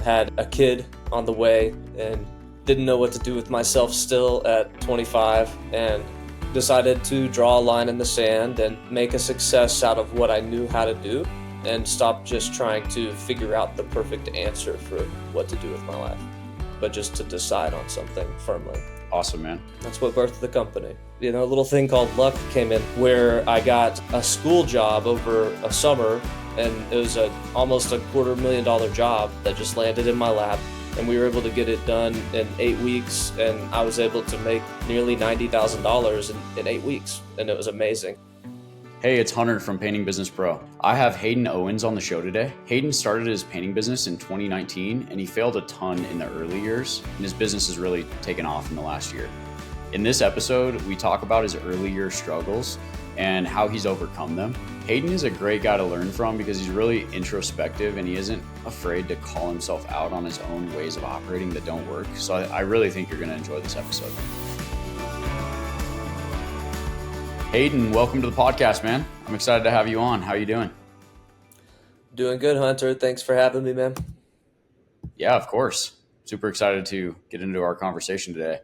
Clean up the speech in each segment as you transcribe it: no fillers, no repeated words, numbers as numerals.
had a kid on the way and didn't know what to do with myself still at 25, and decided to draw a line in the sand and make a success out of what I knew how to do, and stop just trying to figure out the perfect answer for what to do with my life, but just to decide on something firmly. Awesome, man. That's what birthed the company. A little thing called luck came in where I got a school job over a summer, and it was almost $250,000 job that just landed in my lap. And we were able to get it done in 8 weeks, and I was able to make nearly $90,000 in 8 weeks, and it was amazing. Hey, it's Hunter from Painting Business Pro. I have Hayden Owens on the show today. Hayden started his painting business in 2019, and he failed a ton in the early years, and his business has really taken off in the last year. In this episode, we talk about his early year struggles and how he's overcome them. Hayden is a great guy to learn from because he's really introspective and he isn't afraid to call himself out on his own ways of operating that don't work. So I really think you're going to enjoy this episode. Hayden, welcome to the podcast, man. I'm excited to have you on. How are you doing? Doing good, Hunter. Thanks for having me, man. Yeah, of course. Super excited to get into our conversation today.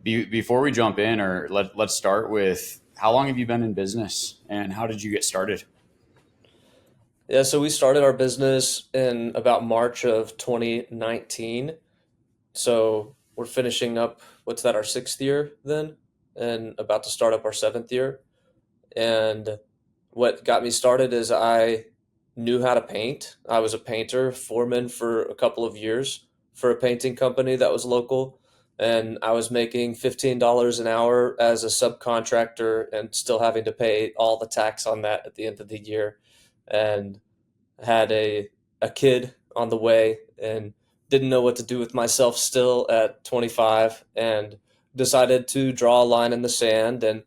Before we jump in, or let's start with, how long have you been in business and how did you get started? Yeah, so we started our business in about March of 2019. So we're finishing up, our 6th year then, and about to start up our 7th year. And what got me started is I knew how to paint. I was a painter, foreman for a couple of years for a painting company that was local. And I was making $15 an hour as a subcontractor and still having to pay all the tax on that at the end of the year. And had a kid on the way and didn't know what to do with myself still at 25, and decided to draw a line in the sand and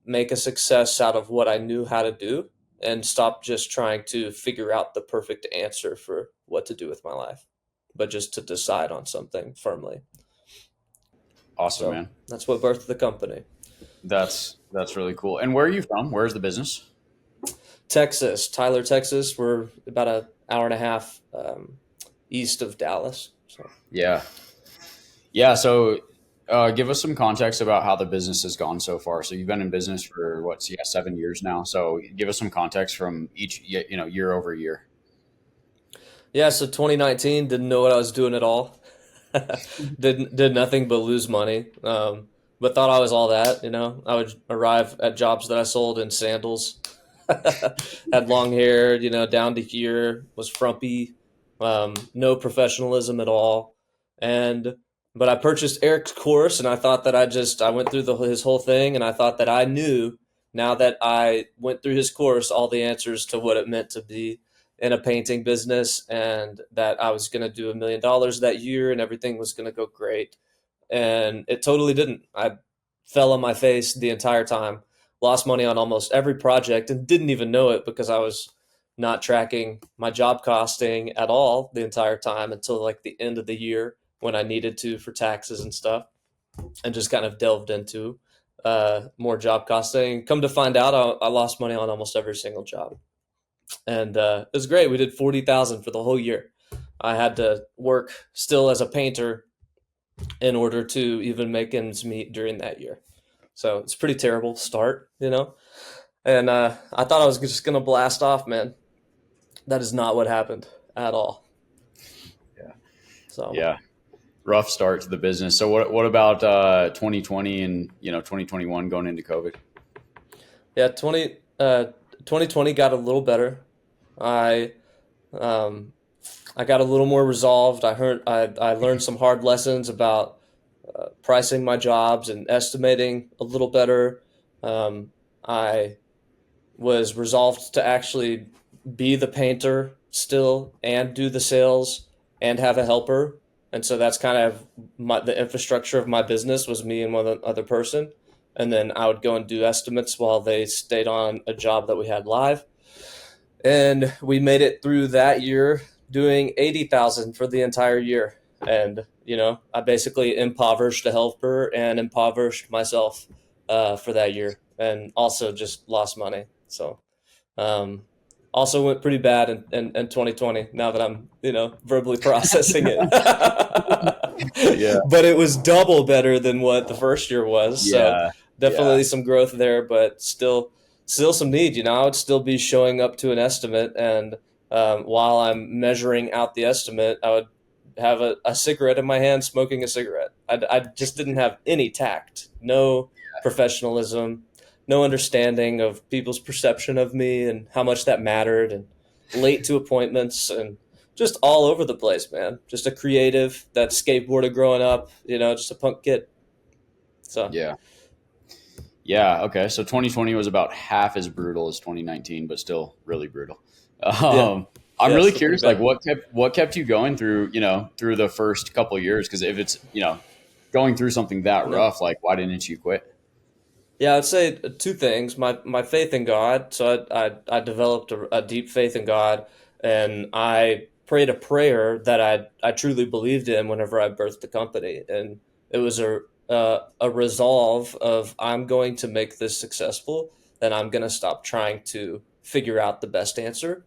make a success out of what I knew how to do, and stop just trying to figure out the perfect answer for what to do with my life, but just to decide on something firmly. Awesome, man. That's what birthed the company. That's really cool. And where are you from? Where's the business? Texas, Tyler, Texas. We're about an hour and a half east of Dallas. So. Yeah. So give us some context about how the business has gone so far. So you've been in business for 7 years now. So give us some context from each, year over year. Yeah. So 2019, didn't know what I was doing at all. did nothing but lose money. But thought I was all that. I would arrive at jobs that I sold in sandals. Had long hair, down to here, was frumpy, no professionalism at all. But I purchased Eric's course, and I thought that I went through his whole thing, and I thought that I knew, now that I went through his course, all the answers to what it meant to be in a painting business, and that I was going to do $1 million that year and everything was going to go great. And it totally didn't. I fell on my face the entire time, lost money on almost every project, and didn't even know it because I was not tracking my job costing at all the entire time until like the end of the year when I needed to for taxes and stuff, and just kind of delved into more job costing. Come to find out, I lost money on almost every single job. And it was great. We did 40,000 for the whole year. I had to work still as a painter in order to even make ends meet during that year. So it's a pretty terrible start, And I thought I was just going to blast off, man. That is not what happened at all. Yeah. So yeah, rough start to the business. So what about 2020 and 2021 going into COVID? Yeah, 2020 got a little better. I got a little more resolved. I learned some hard lessons about pricing my jobs and estimating a little better. I was resolved to actually be the painter still and do the sales and have a helper. And so that's kind of the infrastructure of my business was me and one other person. And then I would go and do estimates while they stayed on a job that we had live. And we made it through that year doing 80,000 for the entire year. And, I basically impoverished a helper and impoverished myself for that year, and also just lost money. So Also went pretty bad in 2020. Now that I'm verbally processing it, Yeah. but it was double better than what the first year was. So Yeah. Yeah. definitely some growth there, but still some need. I would still be showing up to an estimate, and while I'm measuring out the estimate, I would have a cigarette in my hand, smoking a cigarette. I just didn't have any tact, no professionalism, no understanding of people's perception of me and how much that mattered, and late to appointments, and just all over the place, man. Just a creative that skateboarded growing up, just a punk kid. So Yeah. Yeah. Okay. So 2020 was about half as brutal as 2019, but still really brutal. yeah, Um, I'm yeah, really still pretty curious, like bad. what kept you going through, through the first couple of years? Because if it's, going through something that Yeah. rough, like why didn't you quit? Yeah, I'd say two things. My faith in God. So I developed a deep faith in God, and I prayed a prayer that I truly believed in whenever I birthed the company, and it was a resolve of I'm going to make this successful, and I'm going to stop trying to figure out the best answer,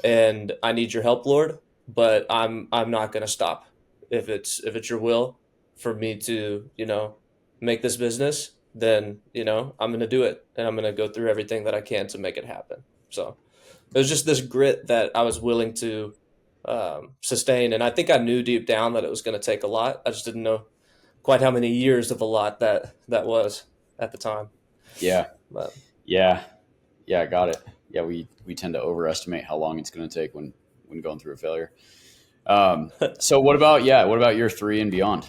and I need your help, Lord, but I'm not going to stop if it's your will for me to make this business, then I'm going to do it, and I'm going to go through everything that I can to make it happen. So it was just this grit that I was willing to sustain, and I think I knew deep down that it was going to take a lot. I just didn't know quite how many years of a lot that was at the time. Yeah. But Yeah. Yeah. Got it. Yeah. We tend to overestimate how long it's going to take when going through a failure. So what about year three and beyond?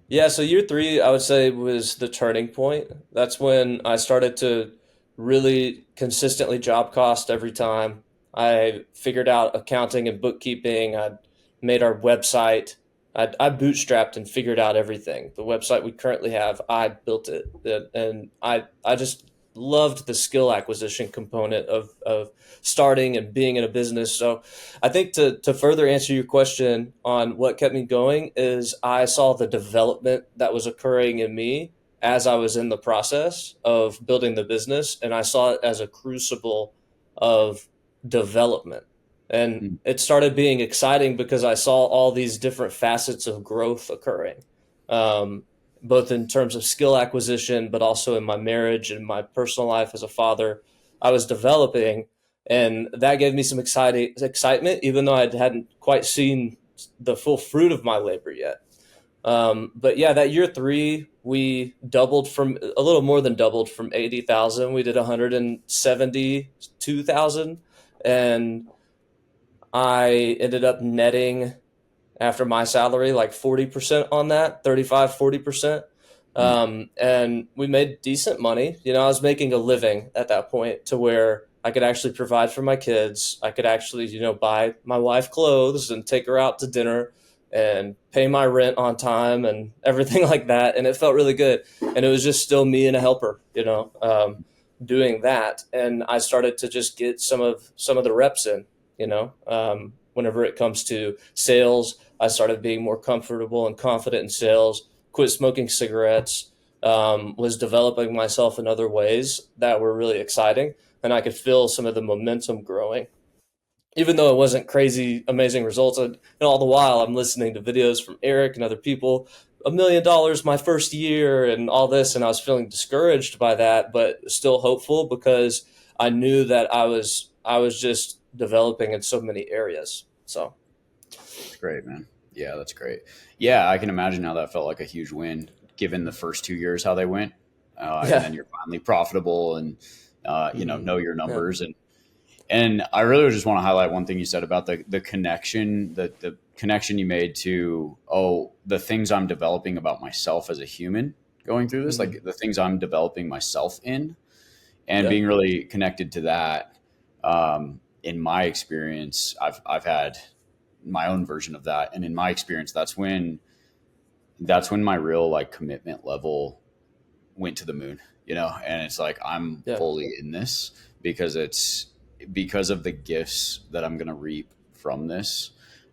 yeah, so year three, I would say, was the turning point. That's when I started to really consistently job cost every time. I figured out accounting and bookkeeping. I made our website. I bootstrapped and figured out everything. The website we currently have, I built it. And I just loved the skill acquisition component of starting and being in a business. So I think to further answer your question on what kept me going is I saw the development that was occurring in me as I was in the process of building the business, and I saw it as a crucible of development. And Hmm. it started being exciting because I saw all these different facets of growth occurring, um, both in terms of skill acquisition, but also in my marriage and my personal life as a father. I was developing, and that gave me some excitement, even though I hadn't quite seen the full fruit of my labor yet. But yeah, that year three, we doubled from a little more than doubled from 80,000. We did 172,000, and I ended up netting after my salary like 40% on that, 35, 40%. Hmm. And we made decent money. I was making a living at that point to where I could actually provide for my kids. I could actually buy my wife clothes and take her out to dinner and pay my rent on time and everything like that. And it felt really good. And it was just still me and a helper, doing that. And I started to just get some of the reps in, whenever it comes to sales. I started being more comfortable and confident in sales, quit smoking cigarettes, was developing myself in other ways that were really exciting. And I could feel some of the momentum growing. Even though it wasn't crazy, amazing results, and all the while I'm listening to videos from Eric and other people, $1 million my first year and all this, and I was feeling discouraged by that, but still hopeful because I knew that I was just developing in so many areas. So That's great, man. Yeah, that's great. Yeah, I can imagine how that felt like a huge win, given the first 2 years how they went, and yeah. then you're finally profitable and Hmm. know your Yeah. numbers. And I really just want to highlight one thing you said about the connection, the connection you made to the things I'm developing about myself as a human going through this, Hmm. like the things I'm developing myself in, and Yeah. being really connected to that. In my experience, I've had my own version of that, and in my experience, that's when my real like commitment level went to the moon, and it's like I'm Yeah. fully in this because it's because of the gifts that I'm going to reap from this,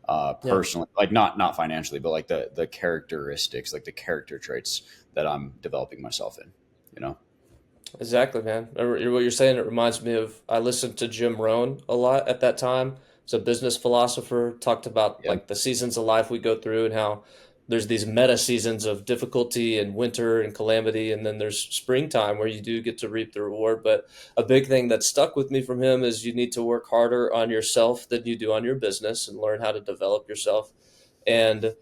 Yeah. personally, like not financially, but like the characteristics, like the character traits that I'm developing myself in, you know? Exactly, man. What you're saying, it reminds me of, I listened to Jim Rohn a lot at that time. He's a business philosopher, talked about Yeah. like the seasons of life we go through and how there's these meta seasons of difficulty and winter and calamity, and then there's springtime where you do get to reap the reward. But a big thing that stuck with me from him is you need to work harder on yourself than you do on your business and learn how to develop yourself. And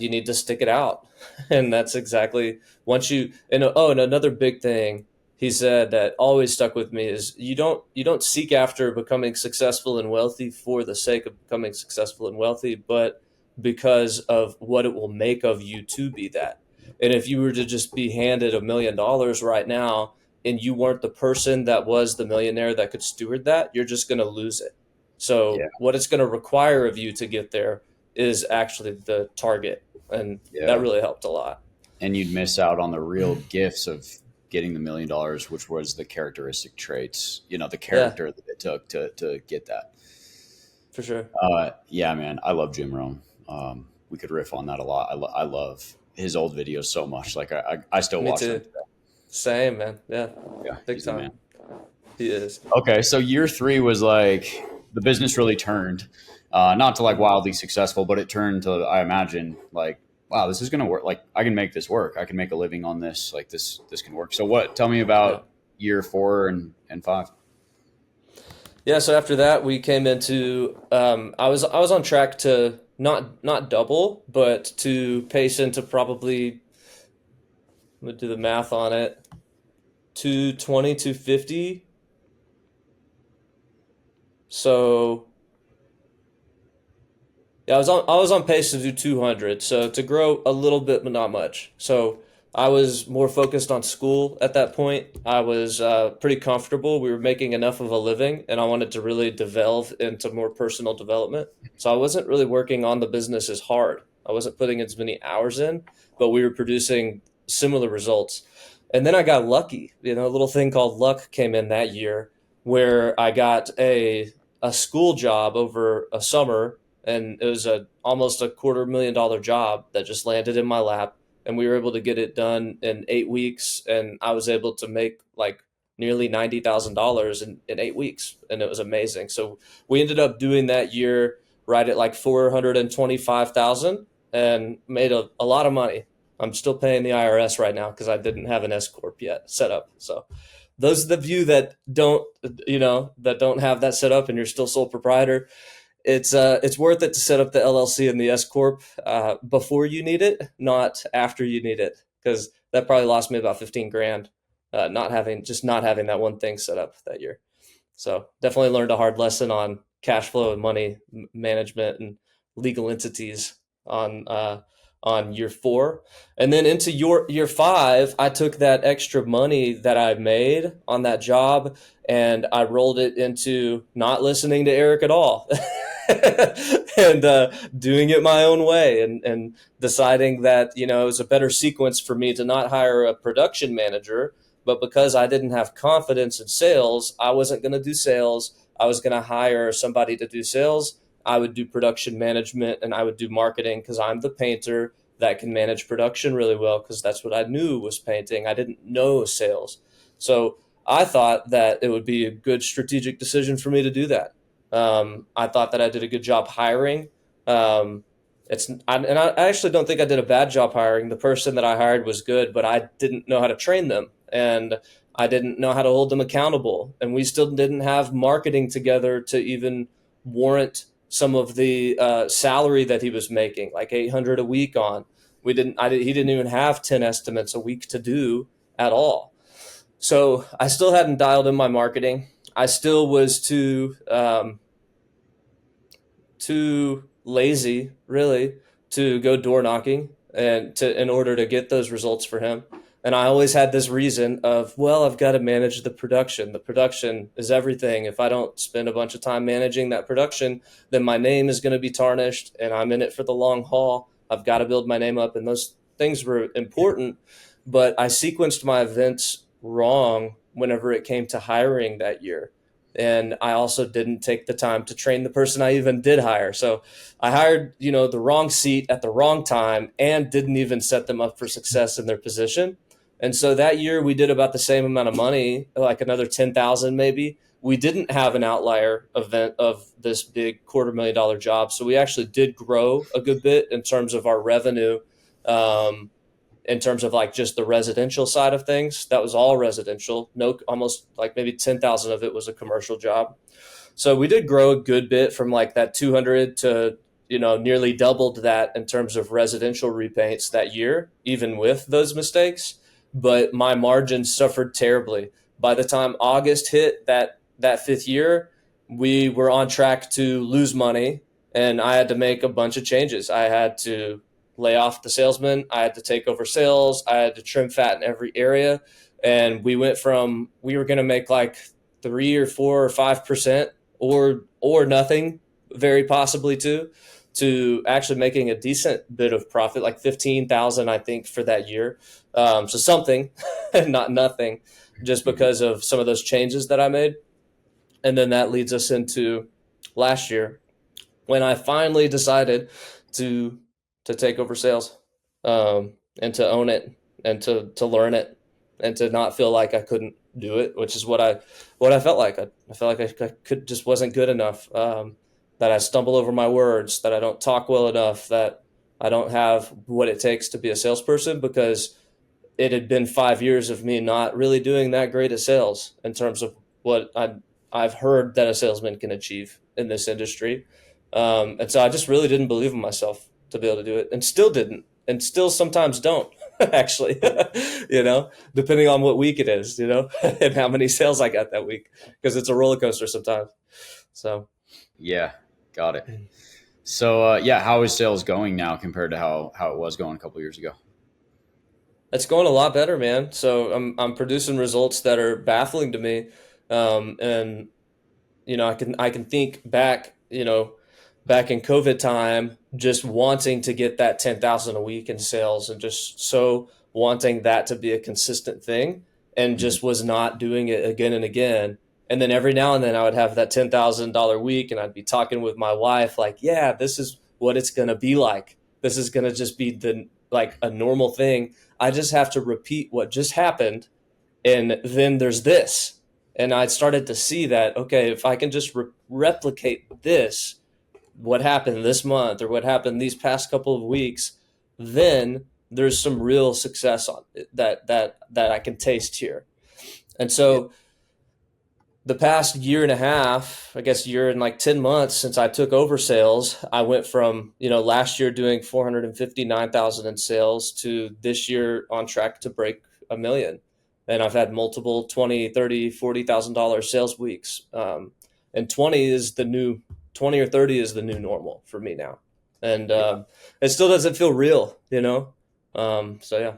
you need to stick it out. And that's exactly once you, and oh, and another big thing he said that always stuck with me is you don't seek after becoming successful and wealthy for the sake of becoming successful and wealthy, but because of what it will make of you to be that. And if you were to just be handed $1 million right now and you weren't the person that was the millionaire that could steward that, you're just going to lose it. Yeah. So what it's going to require of you to get there is actually the target, and that Yeah. really helped a lot. And you'd miss out on the real gifts of getting the $1 million, which was the characteristic traits, the Yeah, character that it took to get that. for sure. Yeah, man, I love Jim Rohn. We could riff on that a lot. I love his old videos so much. Like I still Me watch them too. today. Same, man. Yeah, Yeah, big he's the man. time. He is. Okay, so year three was like the business really turned, not to like wildly successful, but it turned to, I imagine, like, wow, this is gonna work. Like I can make this work. I can make a living on this. Like this can work. So what? Tell me Yeah. about year four and five. Yeah. So after that, we came into. I was on track to not double, but to pace into probably. I'm gonna do the math on it. 220, 250. So yeah, I was on pace to do 200, so to grow a little bit, but not much. So I was more focused on school at that point. I was pretty comfortable. We were making enough of a living, and I wanted to really delve into more personal development. So I wasn't really working on the business as hard. I wasn't putting as many hours in, but we were producing similar results. And then I got lucky. A little thing called luck came in that year where I got a school job over a summer, and it was a almost $250,000 job that just landed in my lap, and we were able to get it done in 8 weeks, and I was able to make like nearly $90,000 in 8 weeks, and it was amazing. So we ended up doing that year right at like 425,000 and made a lot of money. I'm still paying the IRS right now because I didn't have an S corp yet set up. So those of you that don't have that set up and you're still sole proprietor, it's worth it to set up the LLC and the S corp before you need it, not after you need it, because that probably lost me about 15 grand, not having that one thing set up that year. So definitely learned a hard lesson on cash flow and money management and legal entities on year four. And then into your year five, I took that extra money that I made on that job and I rolled it into not listening to Eric at all. And doing it my own way, and deciding that it was a better sequence for me to not hire a production manager, but because I didn't have confidence in sales, I wasn't going to do sales. I was going to hire somebody to do sales. I would do production management and I would do marketing because I'm the painter that can manage production really well because that's what I knew was painting. I didn't know sales. So I thought that it would be a good strategic decision for me to do that. I thought that I did a good job hiring. Um, and I actually don't think I did a bad job hiring. The person that I hired was good, but I didn't know how to train them, and I didn't know how to hold them accountable. And we still didn't have marketing together to even warrant some of the salary that he was making, like 800 a week on. We didn't. He didn't even have 10 estimates a week to do at all. So I still hadn't dialed in my marketing. I still was too lazy, really, to go door knocking and to in order to get those results for him. And I always had this reason of, well, I've got to manage the production. The production is everything. If I don't spend a bunch of time managing that production, then my name is going to be tarnished, and I'm in it for the long haul. I've got to build my name up, and those things were important. But I sequenced my events wrong whenever it came to hiring that year, and I also didn't take the time to train the person I even did hire. So I hired, the wrong seat at the wrong time and didn't even set them up for success in their position. And so that year we did about the same amount of money, like another 10,000 maybe. We didn't have an outlier event of this big $250,000 job. So we actually did grow a good bit in terms of our revenue. Um, in terms of like just the residential side of things, that was all residential. No, almost like maybe 10,000 of it was a commercial job. So we did grow a good bit from like that 200 to, nearly doubled that in terms of residential repaints that year, even with those mistakes. But my margins suffered terribly. By the time August hit that fifth year, we were on track to lose money, and I had to make a bunch of changes. I had to lay off the salesman. I had to take over sales. I had to trim fat in every area. And we went from, we were going to make like 3 or 4 or 5% or nothing, very possibly too, to actually making a decent bit of profit, like 15,000, I think, for that year. So something, not nothing, just Mhm. because of some of those changes that I made. And then that leads us into last year when I finally decided to to take over sales, and to own it, and to learn it, and to not feel like I couldn't do it, which is what I felt like. I felt like I could just wasn't good enough. That I stumble over my words, that I don't talk well enough, that I don't have what it takes to be a salesperson, because it had been 5 years of me not really doing that great at sales in terms of what I've heard that a salesman can achieve in this industry. And so I just really didn't believe in myself to be able to do it, and still didn't, and still sometimes don't, actually, depending on what week it is, and how many sales I got that week, because it's a roller coaster sometimes. So Yeah, got it. So yeah, how is sales going now compared to how it was going a couple years ago? it's going a lot better, man. So I'm producing results that are baffling to me. And I can think back, back in COVID time, just wanting to get that 10,000 a week in sales, and just so wanting that to be a consistent thing, and Mhm. just was not doing it again and again. And then every now and then I would have that $10,000 week, and I'd be talking with my wife like, yeah, this is what it's going to be like. This is going to just be the like a normal thing. I just have to repeat what just happened, and then there's this. And I started to see that, okay, if I can just replicate this, what happened this month or what happened these past couple of weeks, then there's some real success on it, that I can taste here. And Yeah. so the past year and a half, I guess year and like 10 months since I took over sales, I went from, last year doing 459,000 in sales to this year on track to break 1 million. And I've had multiple 20, 30, $40,000 sales weeks. And 20 or 30 is the new normal for me now. And Yeah. it still doesn't feel real. So yeah.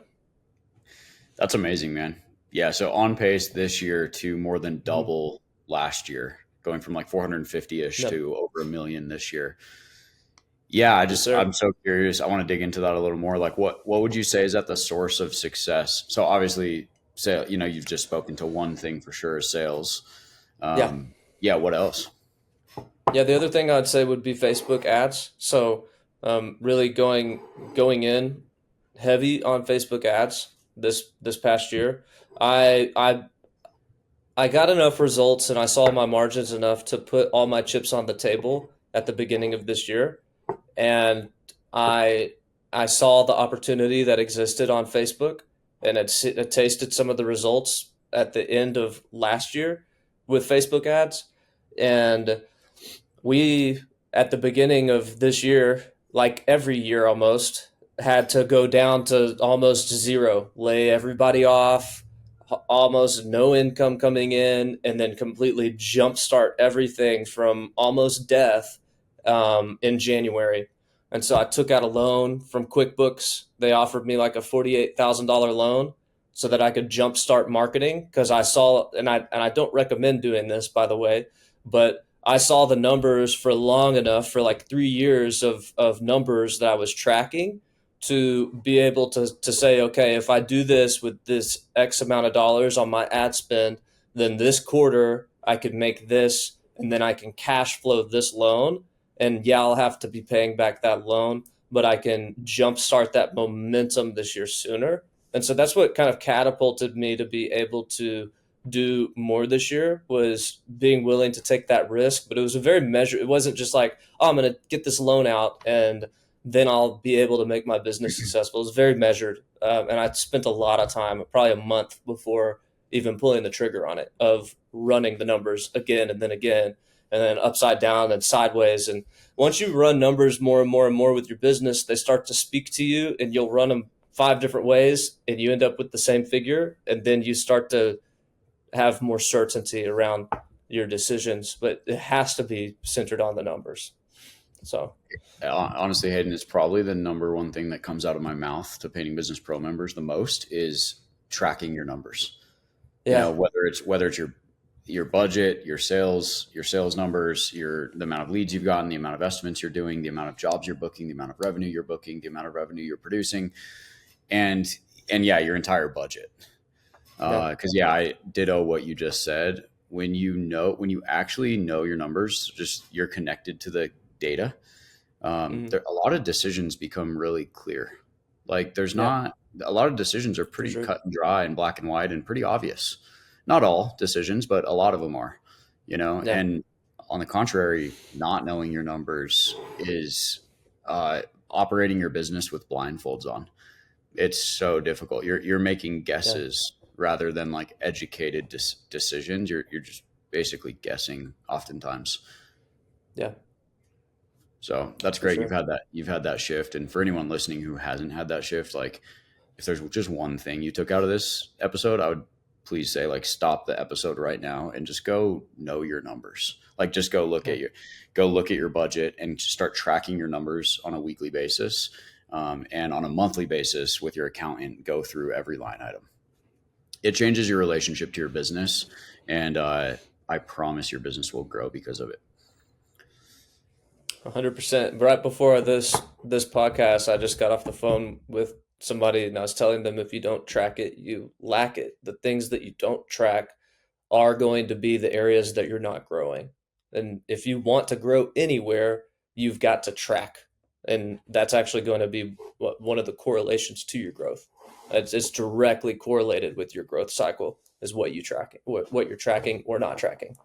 That's amazing, man. Yeah, so on pace this year to more than Mhm. double last year, going from like 450-ish Yep. to over 1 million this year. Yeah, Yes, I'm sir. so curious. I want to dig into that a little more. Like what would you say is at the source of success? So obviously, say you've just spoken to one thing for sure is sales. Yeah. Yeah, what else? Yeah, the other thing I'd say would be Facebook ads. So, really going in heavy on Facebook ads this past year. I I I got enough results, and I saw my margins enough to put all my chips on the table at the beginning of this year, and I I saw the opportunity that existed on Facebook, and had tasted some of the results at the end of last year with Facebook ads, and we at the beginning of this year, like every year almost, had to go down to almost zero, lay everybody off, almost no income coming in, and then completely jumpstart everything from almost death, in January. And so I took out a loan from QuickBooks. They offered me like a $48,000 loan so that I could jumpstart marketing, because I saw, and I don't recommend doing this, by the way, but I saw the numbers for long enough, for like 3 years of numbers that I was tracking, to be able to say, okay, if I do this with this X amount of dollars on my ad spend, then this quarter I could make this, and then I can cash flow this loan. And yeah, I'll have to be paying back that loan, but I can jumpstart that momentum this year sooner. And so that's what kind of catapulted me to be able to do more this year, was being willing to take that risk. But it was a very measured, it wasn't just like, oh, I'm going to get this loan out and then I'll be able to make my business successful. It was very measured. And I spent a lot of time, probably a month before even pulling the trigger on it, of running the numbers again and then upside down and sideways. And once you run numbers more and more and more with your business, they start to speak to you, and you'll run them 5 different ways and you end up with the same figure. And then you start to have more certainty around your decisions, but it has to be centered on the numbers. So, Honestly, Hayden, it's probably the number one thing that comes out of my mouth to Painting Business Pro members the most is tracking your numbers. You know, yeah, whether it's your budget, your sales numbers, the amount of leads you've gotten, the amount of estimates you're doing, the amount of jobs you're booking, the amount of revenue you're booking, the amount of revenue you're producing, and yeah, your entire budget. yeah, Because yeah, I ditto what you just said. When you actually know your numbers, just you're connected to the data. mm-hmm. A lot of decisions become really clear. Like there's Yeah, not a lot of decisions are for pretty sure. cut and dry and black and white and pretty obvious. Not all decisions, but a lot of them are, Yeah, and on the contrary, not knowing your numbers is operating your business with blindfolds on. It's so difficult. You're making yeah, guesses rather than like educated decisions. You're just basically guessing oftentimes. yeah, So that's for great. sure. You've had that shift. And for anyone listening who hasn't had that shift, like if there's just one thing you took out of this episode, I would please say like stop the episode right now and just go know your numbers. Like just Yeah. go look at your budget and start tracking your numbers on a weekly basis, and on a monthly basis with your accountant. Go through every line item. It changes your relationship to your business, and I promise your business will grow because of it. 100%. Right before this podcast, I just got off the phone with somebody and I was telling them, if you don't track it, you lack it. The things that you don't track are going to be the areas that you're not growing. And if you want to grow anywhere, you've got to track. And that's actually going to be one of the correlations to your growth. It's directly correlated with your growth cycle, is what you track, what you're tracking or not tracking.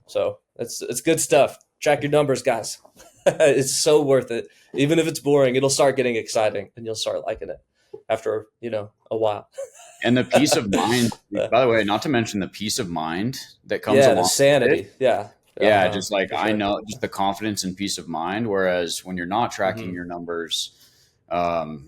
So it's good stuff. Track your numbers, guys. It's so worth it. Even if it's boring, it'll start getting exciting and you'll start liking it after, a while. And the peace of mind, by the way, not to mention the peace of mind that comes Yeah, the along with it. sanity. Yeah. Yeah, Uh-huh. just like For I sure. know, just the confidence and peace of mind. Whereas when you're not tracking Hmm. your numbers,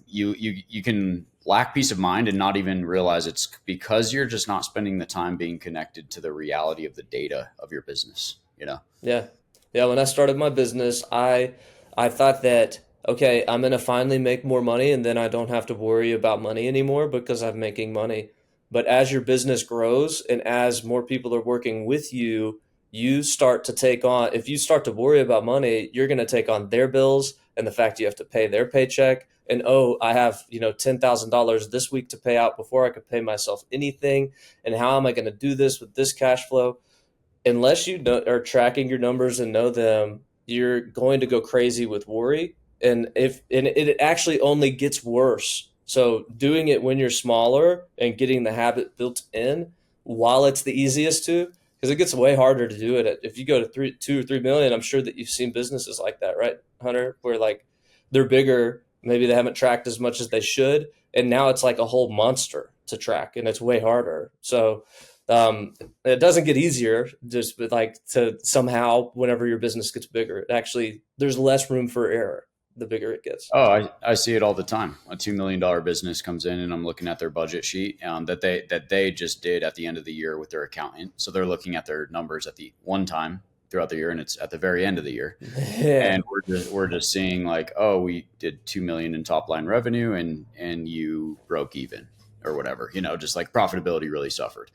you can lack peace of mind and not even realize it's because you're just not spending the time being connected to the reality of the data of your business. You know. Yeah. Yeah, when I started my business, I thought that, okay, I'm gonna finally make more money and then I don't have to worry about money anymore because I'm making money. But as your business grows and as more people are working with you, you start to take on, if you start to worry about money, you're gonna take on their bills and the fact you have to pay their paycheck. And oh, I have, $10,000 this week to pay out before I could pay myself anything. And how am I gonna do this with this cash flow? Unless you are tracking your numbers and know them, you're going to go crazy with worry. And it actually only gets worse. So doing it when you're smaller and getting the habit built in while it's the easiest to, because it gets way harder to do it. If you go to 2 or 3 million, I'm sure that you've seen businesses like that, right, Hunter? Where like they're bigger, maybe they haven't tracked as much as they should, and now it's like a whole monster to track, and it's way harder. So it doesn't get easier just like to somehow whenever your business gets bigger, it actually there's less room for error the bigger it gets. Oh, I see it all the time. A $2 million business comes in, and I'm looking at their budget sheet that they just did at the end of the year with their accountant. So they're looking at their numbers at the one time throughout the year, and it's at the very end of the year. Yeah. And we're just seeing like, oh, we did 2 million in top line revenue, and you broke even or whatever. Just like profitability really suffered.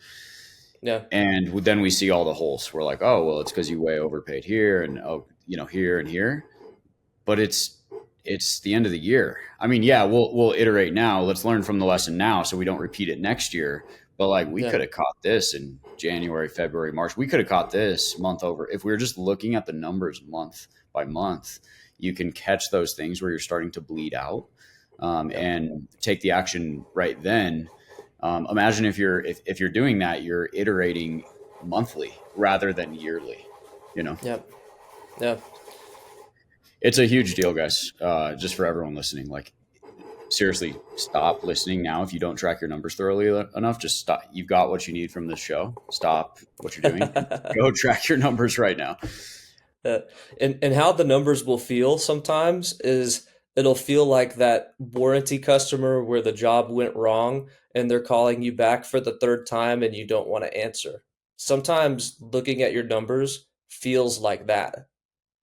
Yeah. And then we see all the holes. We're like, oh, well, it's because you way overpaid here, and oh, here and here. But it's the end of the year. I mean, yeah, we'll iterate now. Let's learn from the lesson now so we don't repeat it next year. But like we Yeah. could have caught this in January, February, March. We could have caught this month over. If we were just looking at the numbers month by month, you can catch those things where you're starting to bleed out, Yep. and take the action right then. Imagine if you're doing that, you're iterating monthly rather than yearly. You know, Yep. Yeah. it's a huge deal, guys. Just for everyone listening, like seriously, stop listening now if you don't track your numbers thoroughly enough. Just stop. You've got what you need from this show. Stop what you're doing and go track your numbers right now. Uh, and how the numbers will feel sometimes is it'll feel like that warranty customer where the job went wrong and they're calling you back for the third time and you don't want to answer. Sometimes looking at your numbers feels like that.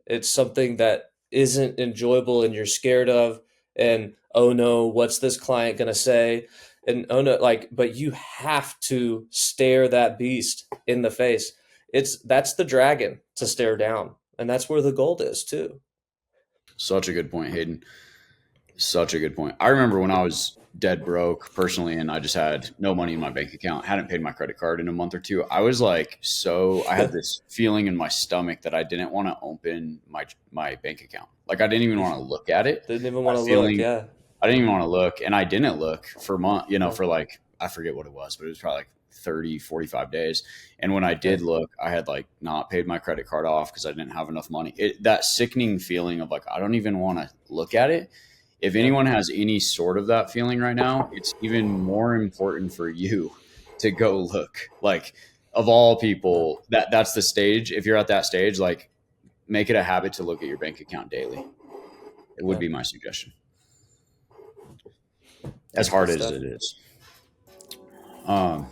It's something that isn't enjoyable and you're scared of, and oh no, what's this client going to say? And oh no, like, but you have to stare that beast in the face. That's the dragon to stare down, and that's where the gold is too. Such a good point, Hayden. Such a good point. I remember when I was dead broke personally, and I just had no money in my bank account, hadn't paid my credit card in a month or two. I was like, I had this feeling in my stomach that I didn't want to open my bank account. Like I didn't even want to look at it. Didn't even want That to look. feeling, Yeah. I didn't even want to look, and I didn't look for Yeah. for like I forget what it was, but it was probably like 30, 45 days. And when I Yeah. did look, I had like not paid my credit card off because I didn't have enough money. That sickening feeling of like I don't even want to look at it. If Yeah. anyone has any sort of that feeling right now, it's even more important for you to go look. Like of all Yeah. people, that's the stage. If you're at that stage, like make it a habit to look at your bank account daily. It would Yeah. be my suggestion. As That's good hard as stuff. it is. Um,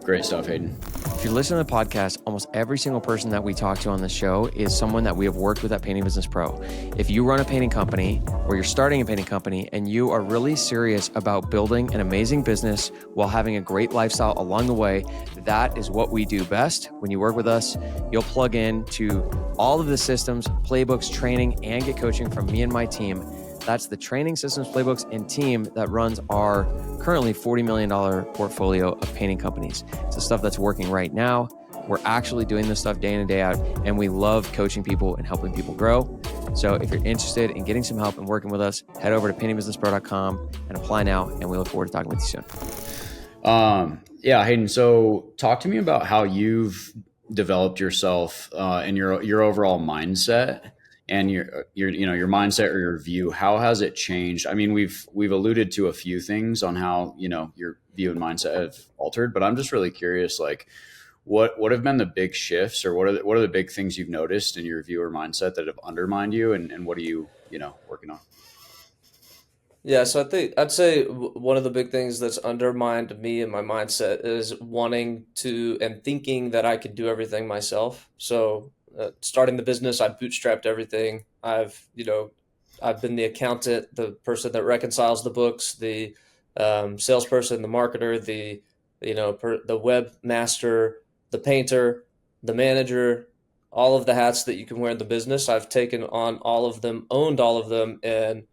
Great stuff, Hayden. If you're listening to the podcast, almost every single person that we talk to on the show is someone that we have worked with at Painting Business Pro. If you run a painting company or you're starting a painting company and you are really serious about building an amazing business while having a great lifestyle along the way, that is what we do best. When you work with us, you'll plug in to all of the systems, playbooks, training, and get coaching from me and my team. That's the training, systems, playbooks, and team that runs our currently $40 million portfolio of painting companies. It's the stuff that's working right now. We're actually doing this stuff day in and day out, and we love coaching people and helping people grow. So if you're interested in getting some help and working with us, head over to paintingbusinesspro.com and apply now, and we look forward to talking with you soon. Yeah, Hayden. So talk to me about how you've developed yourself and your overall mindset and your mindset or your view. How has it changed? I mean, we've alluded to a few things on how your view and mindset have altered, but I'm just really curious, like what have been the big shifts, or what are the big things you've noticed in your view or mindset that have undermined you, and what are you working on? Yeah, so I think I'd say one of the big things that's undermined me and my mindset is wanting to and thinking that I could do everything myself. So, starting the business, I bootstrapped everything. I've been the accountant, the person that reconciles the books, the salesperson, the marketer, the webmaster, the painter, the manager, all of the hats that you can wear in the business. I've taken on all of them, owned all of them, and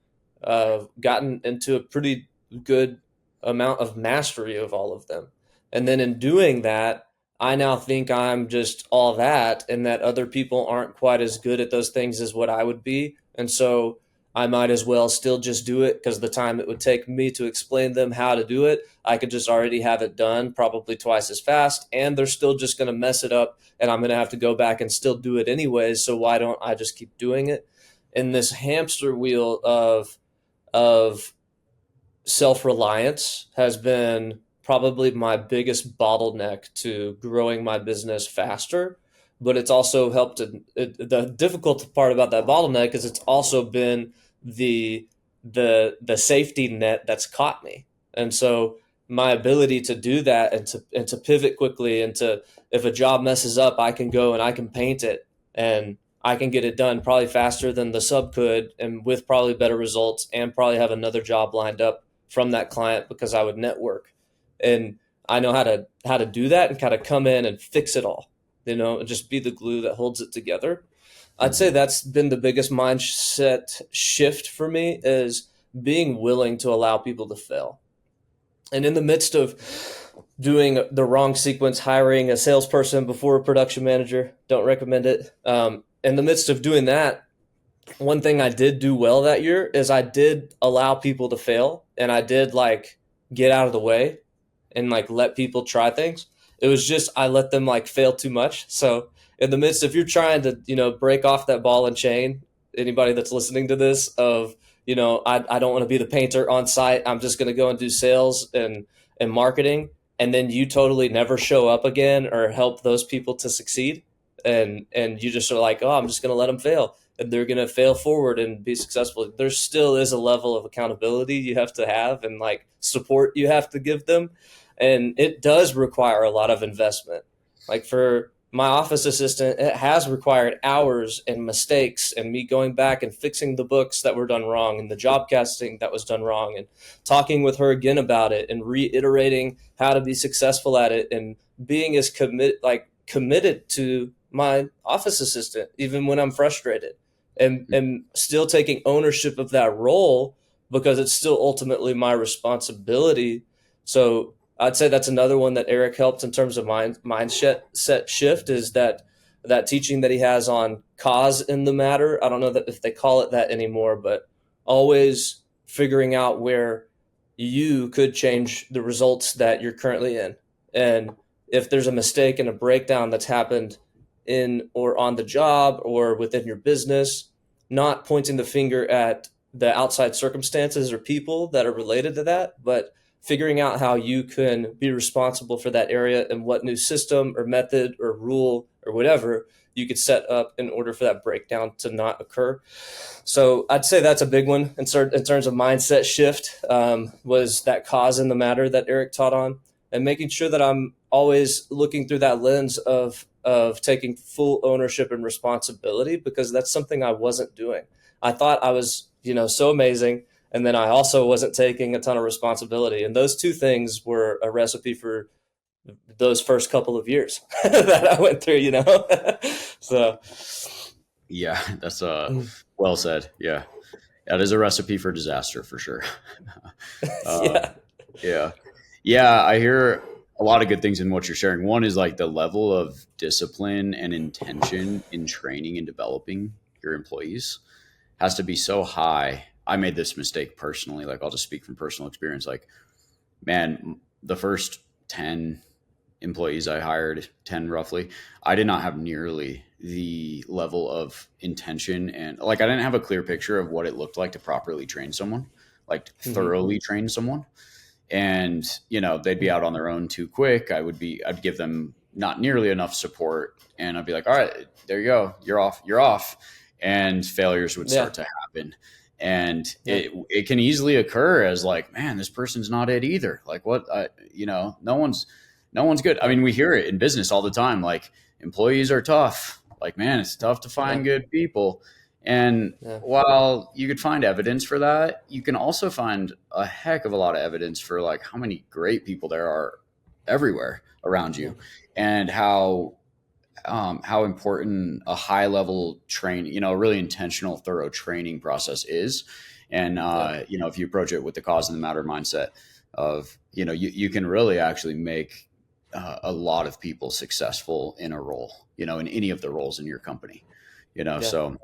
gotten into a pretty good amount of mastery of all of them. And then in doing that, I now think I'm just all that, and that other people aren't quite as good at those things as what I would be. And so I might as well still just do it, because the time it would take me to explain them how to do it, I could just already have it done probably twice as fast. And they're still just going to mess it up, and I'm going to have to go back and still do it anyways. So why don't I just keep doing it? In this hamster wheel of self-reliance has been probably my biggest bottleneck to growing my business faster. But it's also helped the difficult part about that bottleneck is it's also been the the safety net that's caught me. And so my ability to do that and to pivot quickly, and to, if a job messes up, I can go and I can paint it, and I can get it done probably faster than the sub could, and with probably better results, and probably have another job lined up from that client because I would network. And I know how to do that and kind of come in and fix it all, and just be the glue that holds it together. I'd say that's been the biggest mindset shift for me, is being willing to allow people to fail. And in the midst of doing the wrong sequence, hiring a salesperson before a production manager, don't recommend it. In the midst of doing that, one thing I did do well that year is I did allow people to fail, and I did, like, get out of the way and like let people try things. It was just I let them like fail too much. So in the midst, if you're trying to, break off that ball and chain, anybody that's listening to this of, I don't want to be the painter on site. I'm just going to go and do sales and marketing. And then you totally never show up again or help those people to succeed. And you just are like, oh, I'm just going to let them fail and they're going to fail forward and be successful. There still is a level of accountability you have to have and like support you have to give them. And it does require a lot of investment. Like for my office assistant, it has required hours and mistakes and me going back and fixing the books that were done wrong and the job casting that was done wrong and talking with her again about it and reiterating how to be successful at it and being as committed to my office assistant even when I'm frustrated and still taking ownership of that role because it's still ultimately my responsibility. So I'd say that's another one that Eric helped in terms of mindset set shift is that teaching that he has on cause in the matter. I don't know that if they call it that anymore, but always figuring out where you could change the results that you're currently in. And if there's a mistake and a breakdown that's happened in or on the job or within your business, not pointing the finger at the outside circumstances or people that are related to that, but figuring out how you can be responsible for that area and what new system or method or rule or whatever you could set up in order for that breakdown to not occur. So I'd say that's a big one in terms of mindset shift, was that cause in the matter that Eric taught on, and making sure that I'm always looking through that lens of taking full ownership and responsibility, because that's something I wasn't doing. I thought I was, so amazing. And then I also wasn't taking a ton of responsibility. And those two things were a recipe for those first couple of years that I went through. So Yeah, that's well said. Yeah. That is a recipe for disaster for sure. uh, yeah, yeah. Yeah, I hear a lot of good things in what you're sharing. One is like the level of discipline and intention in training and developing your employees has to be so high. I made this mistake personally. Like I'll just speak from personal experience. Like, man, the first 10 employees I hired, 10 roughly, I did not have nearly the level of intention and like I didn't have a clear picture of what it looked like to properly train someone, like mm-hmm. thoroughly train someone. And, they'd be out on their own too quick. I'd give them not nearly enough support and I'd be like, all right, there you go. You're off. And failures would start to happen. And it can easily occur as like, man, this person's not it either. Like what, no one's good. I mean, we hear it in business all the time. Like employees are tough. Like, man, it's tough to find good people. And while you could find evidence for that, you can also find a heck of a lot of evidence for like how many great people there are everywhere around you and how important a high level a really intentional, thorough training process is. And, if you approach it with the cause and the matter mindset of, you can really actually make a lot of people successful in a role, in any of the roles in your company, so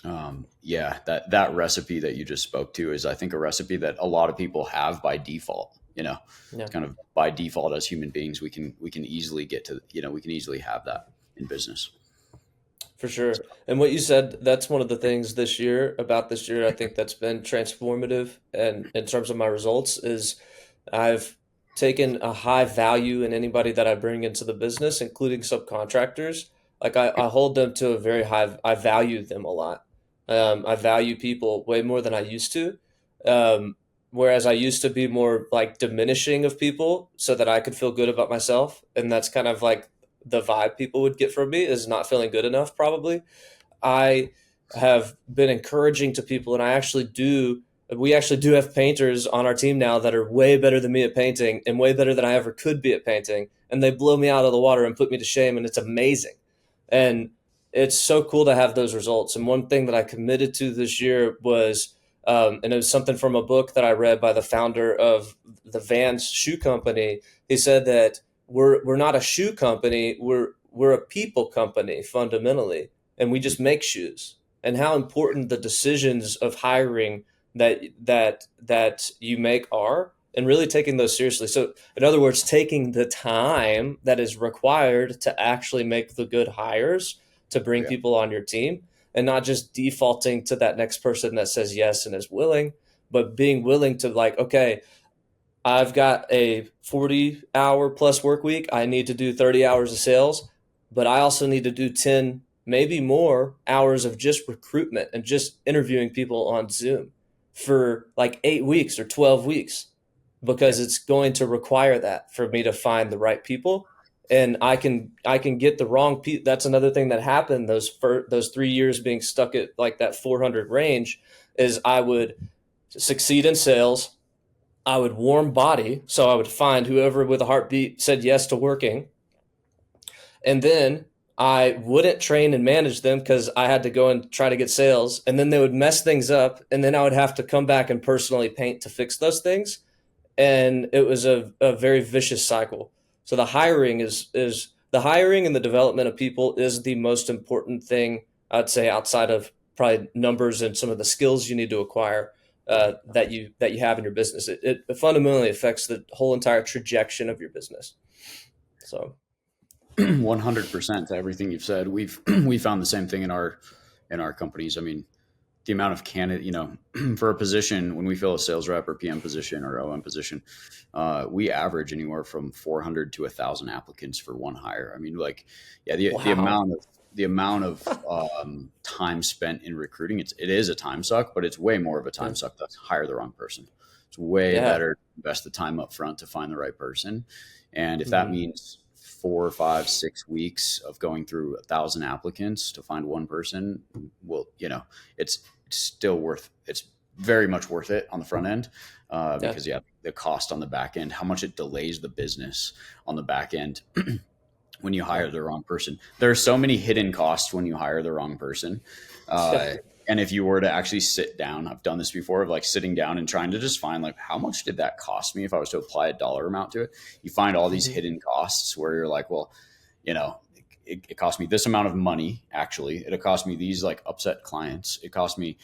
that recipe that you just spoke to is, I think, a recipe that a lot of people have by default, kind of by default as human beings, we can easily get to, we can easily have that in business. For sure. And what you said, that's one of the things this year, I think that's been transformative. And in terms of my results is I've taken a high value in anybody that I bring into the business, including subcontractors. Like I hold them to a very high, I value them a lot. I value people way more than I used to. Whereas I used to be more like diminishing of people so that I could feel good about myself. And that's kind of like the vibe people would get from me, is not feeling good enough, probably. I have been encouraging to people, and we actually do have painters on our team now that are way better than me at painting and way better than I ever could be at painting. And they blow me out of the water and put me to shame. And it's amazing. And it's so cool to have those results. And one thing that I committed to this year was, and it was something from a book that I read by the founder of the Vans shoe company. He said that we're not a shoe company. We're a people company fundamentally. And we just make shoes. And how important the decisions of hiring that you make are, and really taking those seriously. So in other words, taking the time that is required to actually make the good hires to bring Yeah. people on your team, and not just defaulting to that next person that says yes and is willing, but being willing to like, okay, I've got a 40-hour plus work week. I need to do 30 hours of sales, but I also need to do 10, maybe more hours of just recruitment and just interviewing people on Zoom for like 8 weeks or 12 weeks, Yeah. because it's going to require that for me to find the right people. And I can get the wrong people. That's another thing that happened those 3 years being stuck at like that 400 range, is I would succeed in sales. I would warm body. So I would find whoever with a heartbeat said yes to working. And then I wouldn't train and manage them because I had to go and try to get sales. And then they would mess things up. And then I would have to come back and personally paint to fix those things. And it was a very vicious cycle. So the hiring and the development of people is the most important thing, I'd say, outside of probably numbers and some of the skills you need to acquire, that you have in your business. It fundamentally affects the whole entire trajectory of your business. So 100% to everything you've said. We found the same thing in our companies. I mean, the amount of candidate, for a position, when we fill a sales rep or PM position or OM position, we average anywhere from 400 to 1,000 applicants for one hire. I mean, like, yeah, wow. the amount of time spent in recruiting, it is a time suck, but it's way more of a Yeah. time suck to hire the wrong person. It's way Yeah. better to invest the time up front to find the right person. And if that Mhm. means 4, 5, 6 weeks of going through 1,000 applicants to find one person, well, it's still it's very much worth it on the front end, Yeah. because the cost on the back end, how much it delays the business on the back end when you Yeah. hire the wrong person. There are so many hidden costs when you hire the wrong person. Yeah. And if you were to actually sit down, I've done this before, of like sitting down and trying to just find like, how much did that cost me if I was to apply a dollar amount to it? You find all these Mhm. hidden costs where you're like, well, you know, it cost me this amount of money. Actually, it cost me these like upset clients. It cost me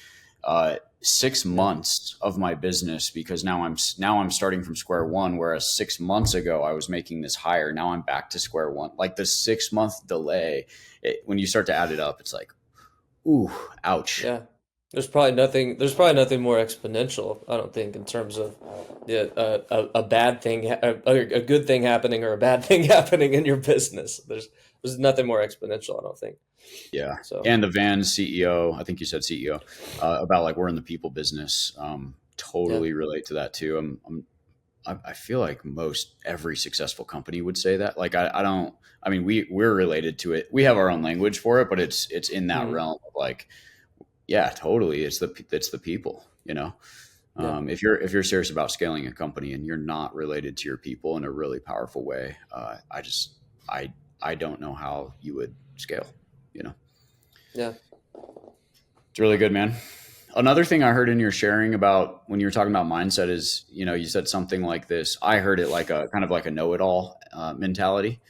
6 months of my business, because now I'm starting from square one. Whereas 6 months ago I was making this higher. Now I'm back to square one. Like the 6 month delay, when you start to add it up, it's like, ooh, ouch. Yeah. There's probably nothing more exponential, I don't think, in terms of a bad thing, a good thing happening or a bad thing happening in your business. There's nothing more exponential, I don't think. Yeah. So, And the van CEO, I think you said CEO, about like we're in the people business. yeah. Totally relate to that too. I feel like most every successful company would say that. Like I don't. I mean, we're related to it. We have our own language for it, but it's in that Mhm. realm of like, yeah, totally. It's the people. Yeah. If you're serious about scaling a company and you're not related to your people in a really powerful way, I I don't know how you would scale. You know, Yeah. it's really good, man. Another thing I heard in your sharing about when you were talking about mindset is, you said something like this. I heard it like a kind of like a know-it-all mentality.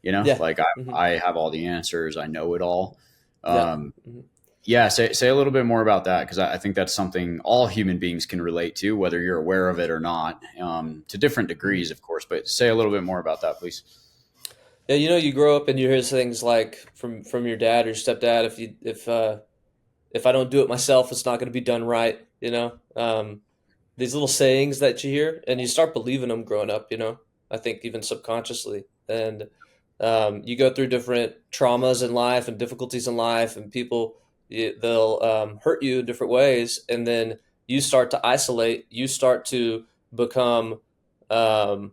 Yeah. Like Hmm. I have all the answers. I know it all. Yeah. Um, Hmm. yeah. Say a little bit more about that, because I think that's something all human beings can relate to, whether you're aware of it or not, to different Hmm. degrees, of course. But say a little bit more about that, please. Yeah, you grow up and you hear things like from your dad or your stepdad, if I don't do it myself, it's not going to be done right. These little sayings that you hear, and you start believing them growing up. I think even subconsciously, and you go through different traumas in life and difficulties in life, and they'll hurt you in different ways, and then you start to isolate. You start to become um,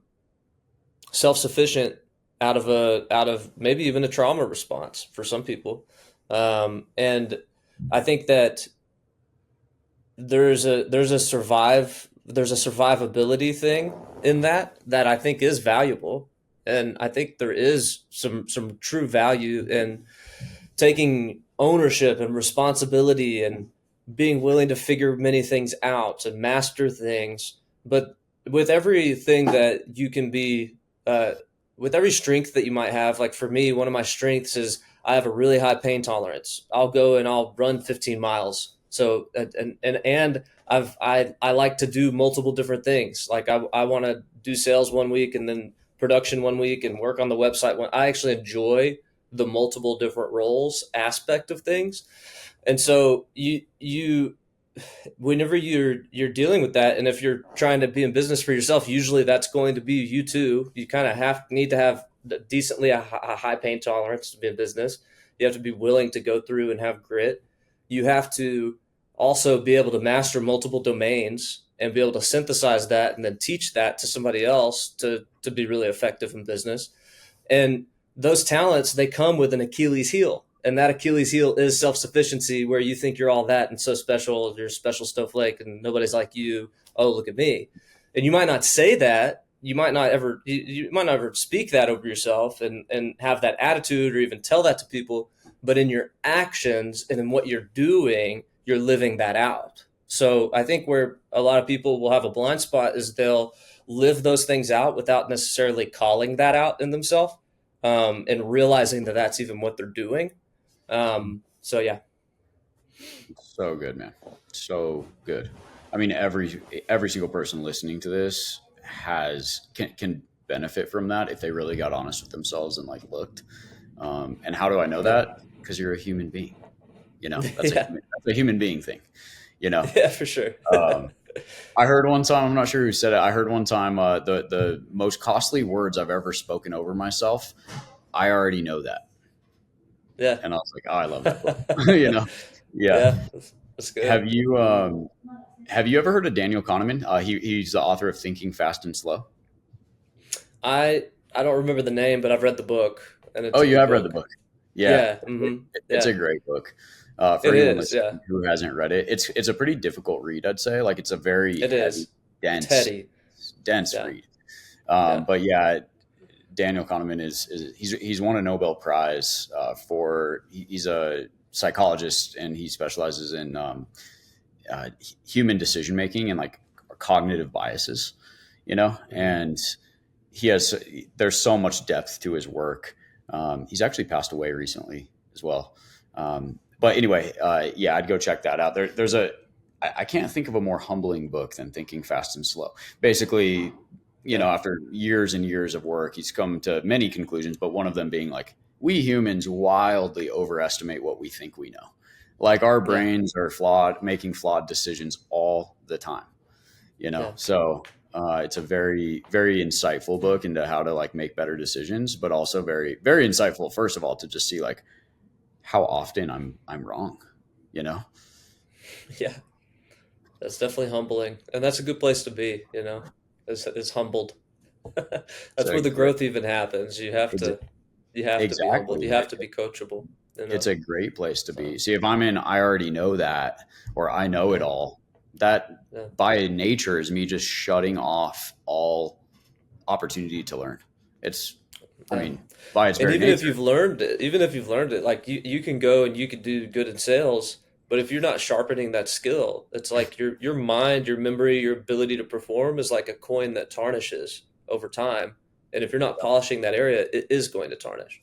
self-sufficient out of maybe even a trauma response for some people. And I think that there's a survivability thing in that I think is valuable, and I think there is some true value in taking ownership and responsibility and being willing to figure many things out and master things. But with everything that you can be, uh, with every strength that you might have, like for me, one of my strengths is I have a really high pain tolerance. I'll go and I'll run 15 miles So and I like to do multiple different things. Like I want to do sales one week and then production one week and work on the website one. I actually enjoy the multiple different roles aspect of things. And so you whenever you're dealing with that, and if you're trying to be in business for yourself, usually that's going to be you too. You kind of need to have decently a high pain tolerance to be in business. You have to be willing to go through and have grit. You have to also be able to master multiple domains and be able to synthesize that and then teach that to somebody else to be really effective in business. And those talents, they come with an Achilles heel. And that Achilles heel is self-sufficiency, where you think you're all that and so special, you're a special snowflake and nobody's like you. Oh, look at me. And you might not say that. You might not ever speak that over yourself and have that attitude or even tell that to people. But in your actions and in what you're doing, you're living that out. So I think where a lot of people will have a blind spot is they'll live those things out without necessarily calling that out in themselves, and realizing that that's even what they're doing. So yeah, So good, man. So good. I mean, every single person listening to this can benefit from that if they really got honest with themselves and like looked. And how do I know yeah, that? Because you're a human being. yeah, That's a human being thing. You know. yeah, for sure. Um, I heard one time. I'm not sure who said it. I heard one time the most costly words I've ever spoken over myself. I already know that, Yeah, and I was like, oh, I love that quote. you know. Yeah. yeah, that's good. Have you have you ever heard of Daniel Kahneman? He's the author of Thinking Fast and Slow. I don't remember the name, but I've read the book, and Oh, it's a you good have read the book. book. Yeah, Yeah, it's yeah, a great book. For it anyone is. listening Yeah, who hasn't read it, it's a pretty difficult read. I'd say like it's a very it heavy, is. It's dense, heady. dense Yeah, read. yeah. But yeah, Daniel Kahneman is he's won a Nobel Prize he's a psychologist and he specializes in uh, human decision making and like cognitive biases, Hmm. and he has there's so much depth to his work. He's actually passed away recently as well. But anyway, yeah, I'd go check that out. I can't think of a more humbling book than Thinking Fast and Slow. Basically, Yeah, after years and years of work, he's come to many conclusions, but one of them being like, we humans wildly overestimate what we think we know. Like our yeah, brains are flawed, making flawed decisions all the time, yeah, So it's a very, very insightful book into how to like make better decisions, but also very, very insightful, first of all, to just see like how often I'm wrong, you know? yeah. That's definitely humbling, and that's a good place to be. Is humbled. It's That's a where the great, growth even happens. ex- You have to be humbled. exactly. You have to be coachable. It's a great place to So be. See, if I'm in, I already know that, or I know it yeah, all, that yeah, by nature is me just shutting off all opportunity to learn. It's, I yeah. mean, by its And very nature. even if you've learned it, like you can go and you could do good in sales, but if you're not sharpening that skill, it's like your mind, your memory, your ability to perform is like a coin that tarnishes over time. And if you're not polishing that area, it is going to tarnish.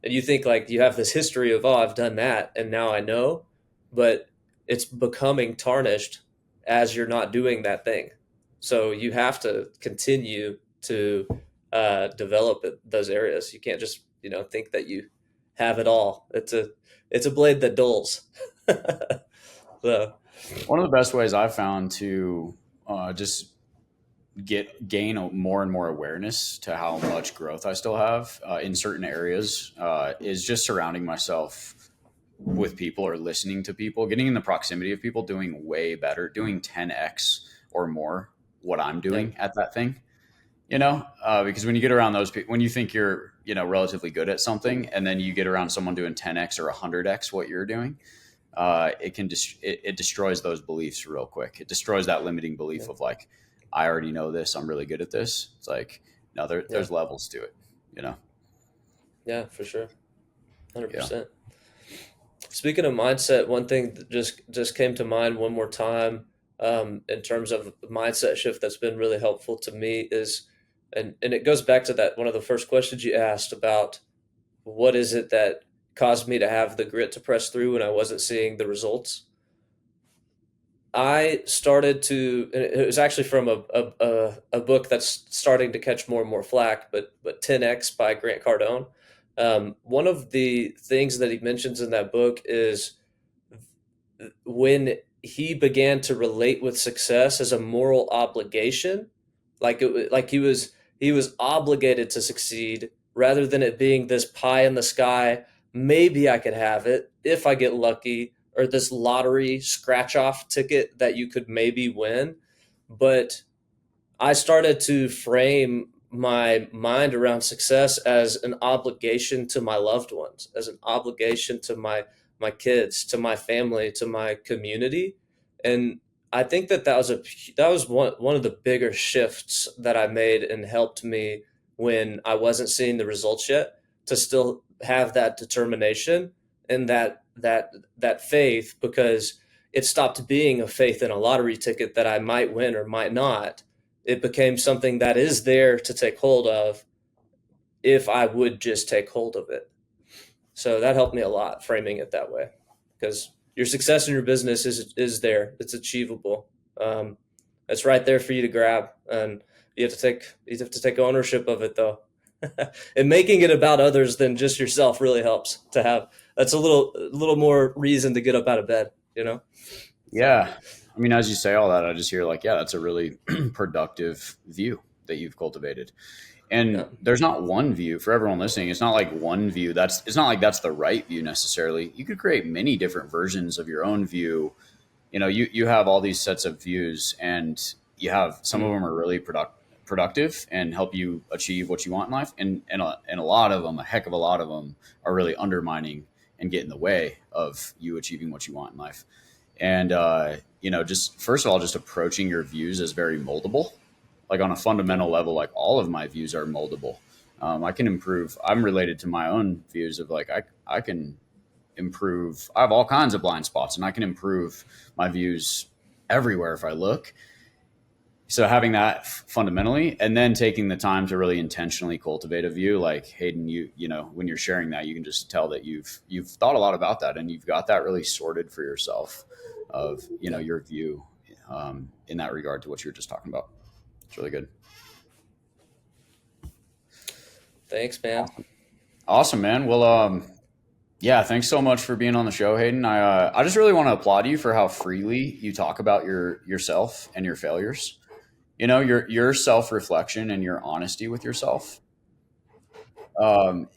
And you think like you have this history of, oh, I've done that and now I know, but it's becoming tarnished as you're not doing that thing. So you have to continue to develop those areas. You can't just think that you have it all. It's a blade that dulls. So One of the best ways I've found to just gain more and more awareness to how much growth I still have in certain areas is just surrounding myself with people or listening to people, getting in the proximity of people doing way better, doing 10x or more what I'm yeah, doing at that thing. Because when you get around those people, when you think you're relatively good at something, and then you get around someone doing 10x or 100x what you're doing, it destroys those beliefs real quick. It destroys that limiting yeah, belief of like, I already know this, I'm really good at this. It's like, no, yeah, there's levels to it, you know. yeah, for sure, Yeah. 100%. Speaking of mindset, one thing that just came to mind one more time, in terms of mindset shift that's been really helpful to me is, and it goes back to that one of the first questions you asked about what is it that caused me to have the grit to press through when I wasn't seeing the results. I started to, and it was actually from a book that's starting to catch more and more flack, but 10X by Grant Cardone. One of the things that he mentions in that book is when he began to relate with success as a moral obligation, like he was obligated to succeed rather than it being this pie in the sky. Maybe I could have it if I get lucky, or this lottery scratch off ticket that you could maybe win. But I started to frame my mind around success as an obligation to my loved ones, as an obligation to my kids, to my family, to my community. And I think that was one of the bigger shifts that I made and helped me when I wasn't seeing the results yet, to still have that determination and that faith, because it stopped being a faith in a lottery ticket that I might win or might not. It became something that is there to take hold of if I would just take hold of it. So that helped me a lot, framing it that way, because your success in your business is there. It's achievable. It's right there for you to grab, and you have to take ownership of it though. And making it about others than just yourself really helps to have. That's a little more reason to get up out of bed, you know. So Yeah. I mean, as you say all that, I just hear like, yeah, that's a really productive view that you've cultivated. yeah, And there's not one view for everyone listening. It's not like one view. It's not like that's the right view necessarily. You could create many different versions of your own view. You have all these sets of views, and you have some of mm, them are really productive and help you achieve what you want in life. And a lot of them, a heck of a lot of them, are really undermining and get in the way of you achieving what you want in life. And just first of all, just approaching your views as very moldable, like on a yeah, fundamental level. Like all of my views are moldable. I can improve. I'm related to my own views of like I can improve. I have all kinds of blind spots, and I can improve my views everywhere if I look. So having that fundamentally, and then taking the time to really intentionally cultivate a view, like Hayden, when you're sharing that, you can just tell that you've thought a lot about that, and you've got that really sorted for yourself of yeah. your view in that regard to what you were just talking about. It's really good. Thanks, man. Awesome, man. Well, yeah, thanks so much for being on the show, Hayden. I just really want to applaud you for how freely you talk about yourself and your failures. Your self reflection and your honesty with yourself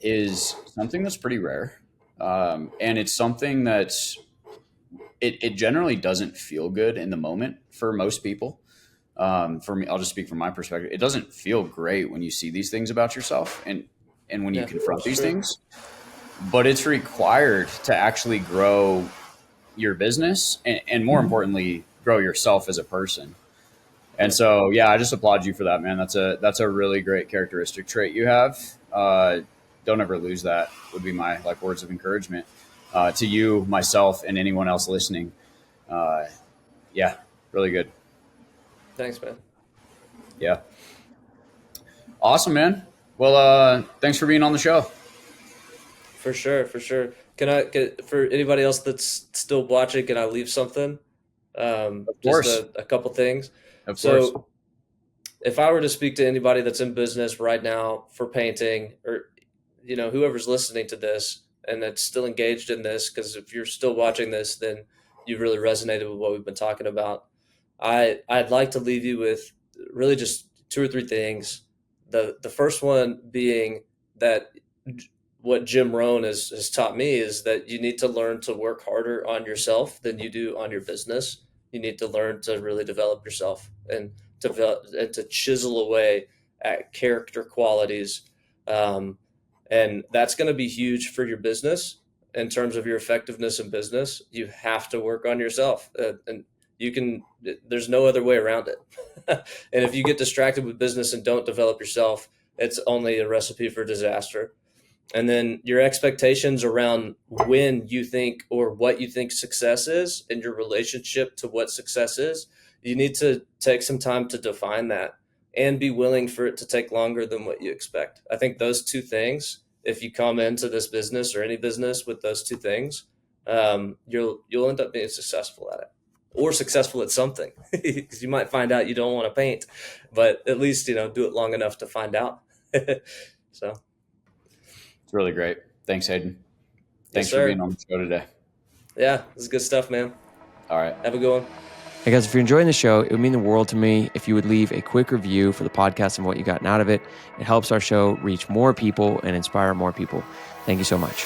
is something that's pretty rare, and it's something that's it generally doesn't feel good in the moment for most people. For me, I'll just speak from my perspective. It doesn't feel great when you see these things about yourself, and when you Yeah, confront it's these true. things. But it's required to actually grow your business, and more importantly, grow yourself as a person. And Yeah. so, yeah, I just applaud you for that, man. That's a really great characteristic trait you have. Don't ever lose that. Would be my like words of encouragement to you, myself, and anyone else listening. Uh, yeah, really good. Thanks, man. Yeah, awesome, man. Well, thanks for being on the show. For sure, for sure. For anybody else that's still watching, can I leave something? Of Just course, a couple things. of course. So, if I were to speak to anybody that's in business right now for painting, or whoever's listening to this and that's still engaged in this, because if you're still watching this, then you've really resonated with what we've been talking about. I'd like to leave you with really just two or three things. The first one being that what Jim Rohn has taught me is that you need to learn to work harder on yourself than you do on your business. You need to learn to really develop yourself and to chisel away at character qualities, um, and that's going to be huge for your business in terms of your effectiveness in business. You have to work on yourself, and you can. There's no other way around it. And if you get distracted with business and don't develop yourself, it's only a recipe for disaster. And then your expectations around when you think or what you think success is and your relationship to what success is, you need to take some time to define that and be willing for it to take longer than what you expect. I think those two things, if you come into this business or any business with those two things, you'll end up being successful at it. or successful at something, because you might find out you don't want to paint, but at least, do it long enough to find out. So, It's really great. Thanks, Hayden. yes, Thanks for being sir. on the show today. Yeah, this is good stuff, man. All right. Have a good one. Hey guys, if you're enjoying the show, it would mean the world to me if you would leave a quick review for the podcast and what you gotten out of it. It helps our show reach more people and inspire more people. Thank you so much.